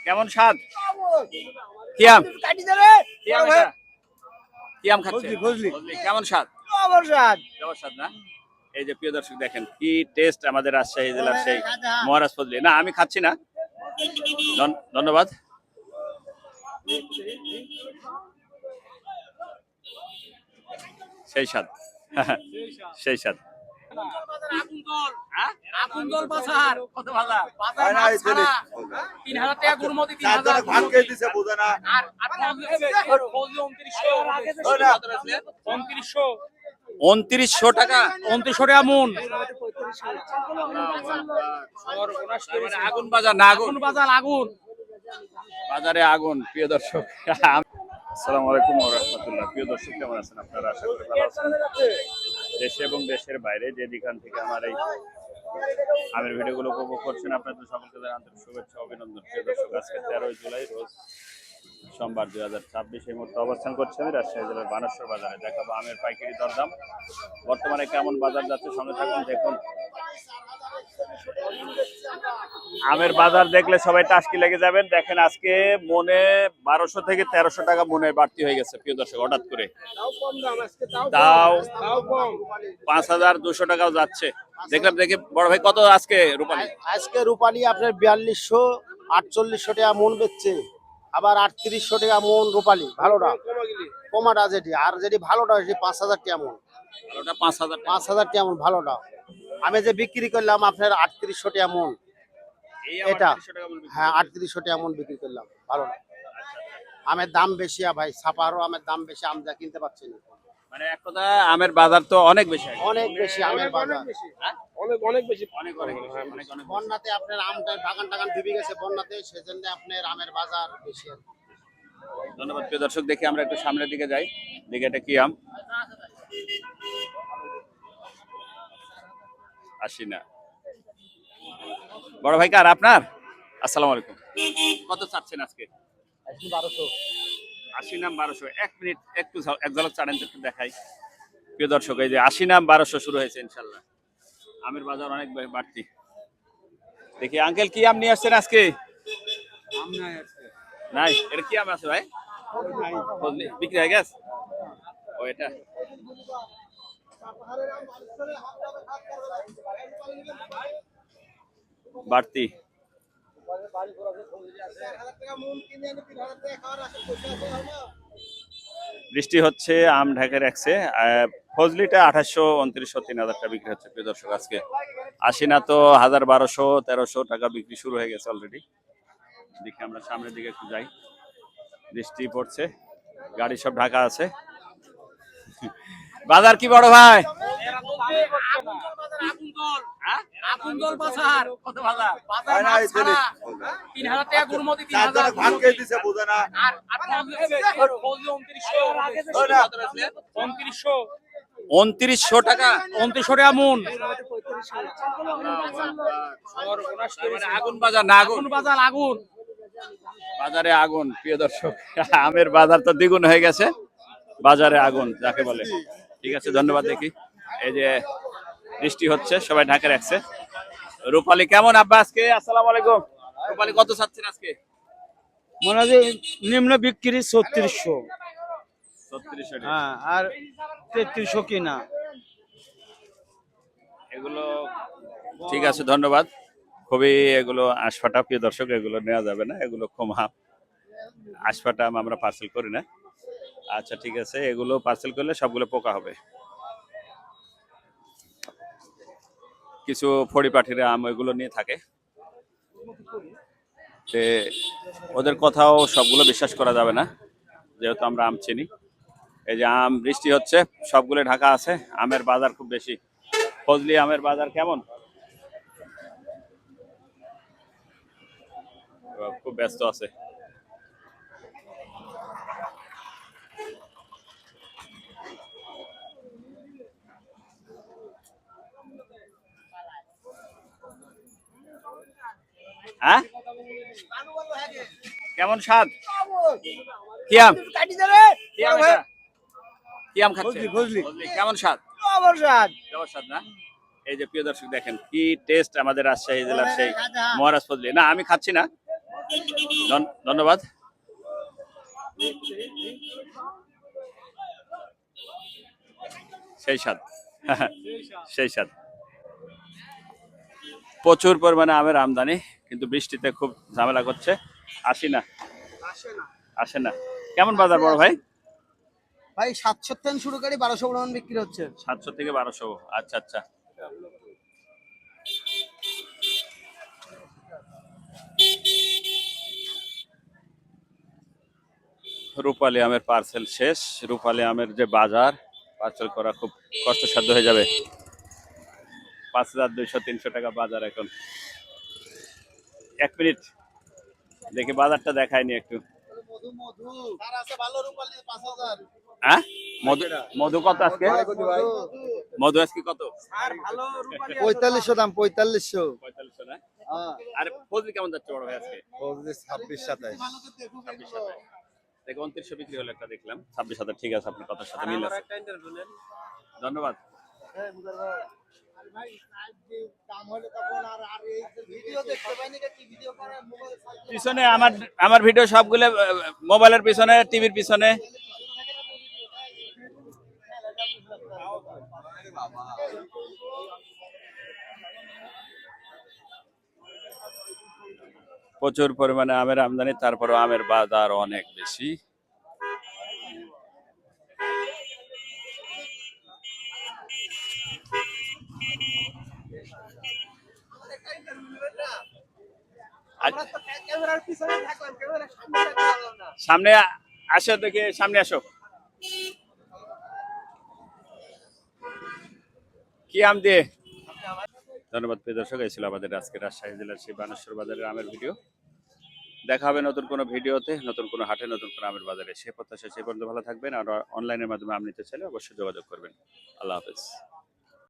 কেমন স্বাদ? কি আম? কি আম এটা? কি আম খাচ্ছেন? ফজলি। কেমন স্বাদ? জবরস্বাদ না? এই যে প্রিয় দর্শক দেখেন কি টেস্ট আমাদের রাজশাহী জেলার সেই মহারাজ ফজলি। না আমি খাচ্ছি না, ধন্যবাদ। সেই স্বাদ সেই স্বাদ। উনত্রিশশো টাকা 2900 টাকা মন। আগুন বাজার না আগুন বাজার আগুন। বাজারে আগুন। প্রিয় দর্শক আসসালামু আলাইকুম ওয়া রাহমাতুল্লাহ। প্রিয় দর্শক কেমন আছেন আপনারা? আশা করি ভালো আছেন। দেশে এবং দেশের বাইরে যে যেখান থেকে আমার এই আমের ভিডিওগুলো উপভোগ করছেন আপনাদের সকলকে জানাই আন্তরিক শুভেচ্ছা অভিনন্দন। প্রিয় দর্শক আজকে 13 জুলাই রোজ সোমবার 2026 এই মুহূর্তে অবস্থান করছি আমি রাজশাহী জেলার বানেশ্বর বাজারে। দেখাবো আমের পাইকারি দরদাম বর্তমানে কেমন বাজার যাচ্ছে, সঙ্গে থাকুন দেখুন। আমের বাজার দেখলে সবাই টাসকি লেগে যাবেন। দেখেন আজকে মনে 1200 থেকে 1300 টাকা মনে বাড়তি হয়ে গেছে প্রিয় দর্শক, হঠাৎ করে তাও 5200 টাকাও যাচ্ছে। দেখলাম দেখে বড় ভাই কত আজকে রূপালী? আজকে রূপালী আপনার 4200 4800 টাকা মন বেচছে, আবার 3800 টাকা মন রূপালী ভালোটা, কমাটা যেটি আর যেটি ভালোটা সেটি 5000 টাকা মন। ভালোটা 5000 টাকা মন ভালোটা। আমি যে বিক্রি করলাম আপনার 3800 টাকা মন, এটা হ্যাঁ 3800 টাকা মন বিক্রি করলাম ভালোটা। আমের দাম বেশি ভাই, ছাপারও আমের দাম বেশি, আম যা কিনতে পারছি না। মানে এক কথা আমের বাজার তো অনেক বেশি, অনেক বেশি আমের বাজার, অনেক বেশি। বন্যাতে আপনার আমটা বাগান টাগান ডুবে গেছে বন্যাতে, সেজন্য আপনার আমের বাজার বেশি। ধন্যবাদ প্রিয় দর্শক। দেখি আমরা একটু সামনের দিকে যাই, দেখি এটা কি আম। আসি না বড় ভাই কার আপনার? আসসালামু আলাইকুম। কত চাচ্ছেন আজকে? 1200। আশি নাম 1200। এক মিনিট একটু এক ঝলক চাড়েন তো একটু দেখাই। প্রিয় দর্শক এই যে 80 নাম 1200 শুরু হয়েছে ইনশাল্লাহ। আমের বাজার অনেক বাড়তি। দেখি আঙ্কেল কি আম নিয়ে আসছেন আজকে? আম নাই আজকে। নাই, এটা কি আম আছে ভাই? বিক্রি হয়ে গেছে ও এটা। বাড়তি বৃষ্টি হচ্ছে, আম ঢাকে রাখছে। ফজলিটা 2800 2900 3000 টাকা বিক্রি হচ্ছে প্রিয় দর্শক আজকে। আশিনা তো 1000 1200 1300 টাকা বিক্রি শুরু হয়ে গেছে অলরেডি। দেখি আমরা সামনের দিকে একটু যাই। বৃষ্টি পড়ছে, গাড়ি সব ঢাকা আছে। বাজার কি বড় ভাই? উনত্রিশশো টাকা 2900 টাকা মন। আগুন বাজার না আগুন বাজার আগুন। বাজারে আগুন। প্রিয় দর্শক আমের বাজার তো দ্বিগুণ হয়ে গেছে, বাজারে আগুন যাকে বলে। ঠিক আছে ধন্যবাদ। দেখি এই যে বৃষ্টি হচ্ছে, সবাই ঢাকে রাখছে। রূপালী কেমন আব্বা আজকে? আসসালামু আলাইকুম। রূপালী কত চাচ্ছেন আজকে? মনে হয় নিম্ন বিক্রি 3600, 3600 হ্যাঁ আর 3300 কিনা। এগুলো ঠিক আছে ধন্যবাদ। খুবই এগুলো আশফাটা প্রিয় দর্শক, এগুলো নেওয়া যাবে না, এগুলো ক্ষমা। আশফাটা আমরা পার্সেল করি না। আচ্ছা ঠিক আছে, এগুলো পার্সেল করলে সবগুলো পোকা হবে। কিছু পরিপাটিরা আম এগুলো নিয়ে থাকে, ওদের কথাও সবগুলো বিশ্বাস করা যাবে না, যেহেতু আমরা আম চিনি। এই যে আম বৃষ্টি হচ্ছে, সবগুলো ঢাকা আছে। আমের বাজার খুব বেশি। ফজলি আমের বাজার কেমন? খুব ব্যস্ত আছে। হ্যাঁ কেমন স্বাদ? কি আম? কি আম এটা? কি আম খাচ্ছেন? ফজলি। কেমন স্বাদ? জবরস্বাদ না? এই যে প্রিয় দর্শক দেখেন কি টেস্ট আমাদের রাজশাহী জেলার সেই মহারাজ ফজলি। না আমি খাচ্ছি না, ধন্যবাদ। সেই স্বাদ সেই স্বাদ। প্রচুর পরিমাণে আমের আমদানি, কিন্তু বৃষ্টিতে খুব ঝামেলা করছে, আসে না। কেমন বাজার বড় ভাই? ভাই 700 থেকে শুরু করে 1200 পর্যন্ত বিক্রি হচ্ছে। 700 থেকে 1200। আচ্ছা আচ্ছা। রূপালী আমের পার্সেল শেষ। রূপালী আমের যে বাজার, পার্সেল করা খুব কষ্টসাধ্য হয়ে যাবে। 5200-300 টাকা বাজার এখন। 1 মিনিট দেখি বাজারটা দেখায়নি একটু। আর আছে ভালো রূপালী 5000। হ্যাঁ, মধু মধু কত আজকে? মধু আজকে কত? আর ভালো রূপালী 4500 দাম 4500। 4500 না? আর ফজলি কেমন যাচ্ছে বড় ভাই আজকে? 26 27। 26,000 দেখো 2900 বিক্রি হলো একটা দেখলাম। 26,000 ঠিক আছে, আপনার কথার সাথে মিল আছে। ধন্যবাদ। পিছনে আমার ভিডিও সবগুলো মোবাইলের পিছনে, টিভির পিছনে। প্রচুর পরিমাণে আমের আমদানি, তারপরে আমের বাজার অনেক বেশি। সামনে আসো, দেখে সামনে আসো। কি আম দিয়ে? ধন্যবাদ প্রিয় দর্শক, এই ছিল আমাদের আজকে রাজশাহী জেলার সেই বানেশ্বর বাজারের আমের ভিডিও। দেখা হবে নতুন কোনো ভিডিওতে, নতুন কোনো হাটে, নতুন কোনো আমের বাজারে। সে প্রত্যাশা, সে পর্যন্ত ভালো থাকবেন। আর অনলাইনের মাধ্যমে আম নিতে চাইলে অবশ্যই যোগাযোগ করবেন। আল্লাহ হাফেজ।